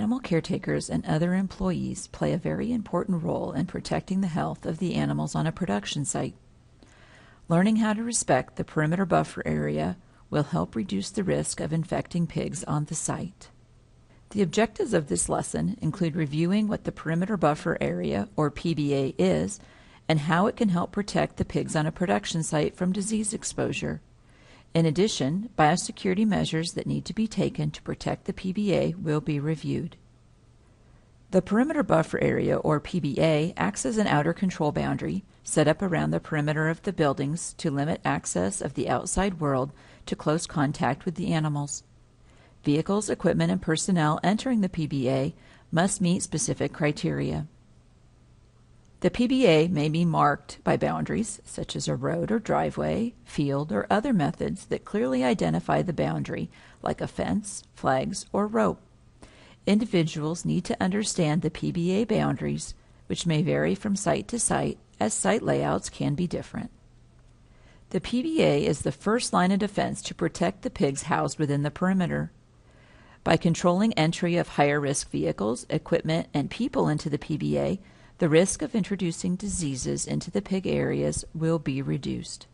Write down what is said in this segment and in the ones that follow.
Animal caretakers and other employees play a very important role in protecting the health of the animals on a production site. Learning how to respect the perimeter buffer area will help reduce the risk of infecting pigs on the site. The objectives of this lesson include reviewing what the perimeter buffer area, or PBA, is and how it can help protect the pigs on a production site from disease exposure. In addition, biosecurity measures that need to be taken to protect the PBA will be reviewed. The perimeter buffer area, or PBA, acts as an outer control boundary set up around the perimeter of the buildings to limit access of the outside world to close contact with the animals. Vehicles, equipment, and personnel entering the PBA must meet specific criteria. The PBA may be marked by boundaries, such as a road or driveway, field, or other methods that clearly identify the boundary, like a fence, flags, or rope. Individuals need to understand the PBA boundaries, which may vary from site to site, as site layouts can be different. The PBA is the first line of defense to protect the pigs housed within the perimeter. By controlling entry of higher-risk vehicles, equipment, and people into the PBA, the risk of introducing diseases into the pig areas will be reduced.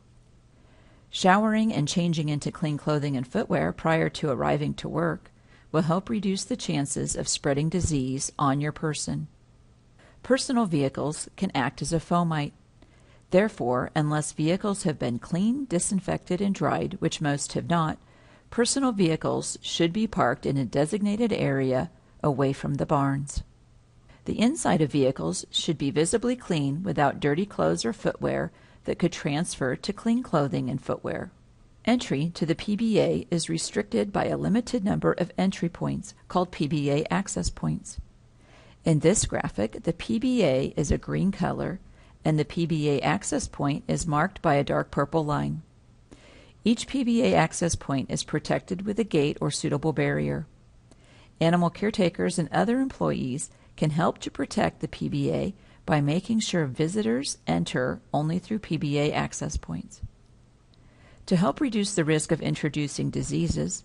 Showering and changing into clean clothing and footwear prior to arriving to work will help reduce the chances of spreading disease on your person. Personal vehicles can act as a fomite. Therefore, unless vehicles have been cleaned, disinfected, and dried, which most have not, personal vehicles should be parked in a designated area away from the barns. The inside of vehicles should be visibly clean without dirty clothes or footwear that could transfer to clean clothing and footwear. Entry to the PBA is restricted by a limited number of entry points called PBA access points. In this graphic, the PBA is a green color and the PBA access point is marked by a dark purple line. Each PBA access point is protected with a gate or suitable barrier. Animal caretakers and other employees can help to protect the PBA by making sure visitors enter only through PBA access points. To help reduce the risk of introducing diseases,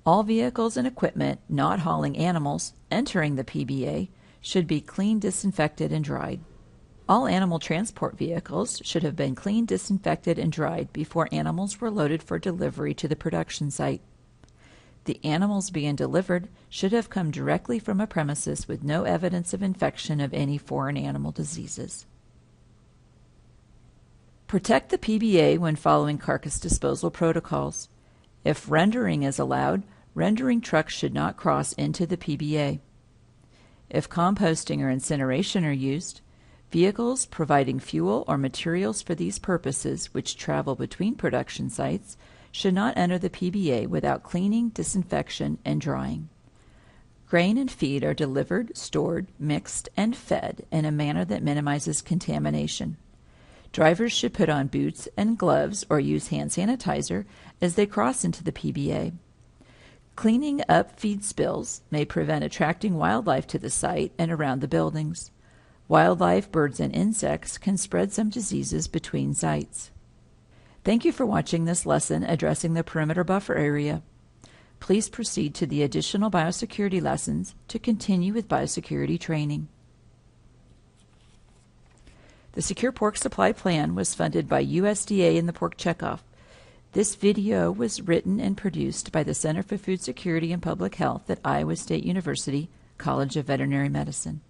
all vehicles and equipment not hauling animals entering the PBA should be cleaned, disinfected, and dried. All animal transport vehicles should have been cleaned, disinfected, and dried before animals were loaded for delivery to the production site. The animals being delivered should have come directly from a premises with no evidence of infection of any foreign animal diseases. Protect the PBA when following carcass disposal protocols. If rendering is allowed, rendering trucks should not cross into the PBA. If composting or incineration are used, vehicles providing fuel or materials for these purposes, which travel between production sites, should not enter the PBA without cleaning, disinfection, and drying. Grain and feed are delivered, stored, mixed, and fed in a manner that minimizes contamination. Drivers should put on boots and gloves or use hand sanitizer as they cross into the PBA. Cleaning up feed spills may prevent attracting wildlife to the site and around the buildings. Wildlife, birds, and insects can spread some diseases between sites. Thank you for watching this lesson addressing the perimeter buffer area. Please proceed to the additional biosecurity lessons to continue with biosecurity training. The Secure Pork Supply Plan was funded by USDA and the Pork Checkoff. This video was written and produced by the Center for Food Security and Public Health at Iowa State University, College of Veterinary Medicine.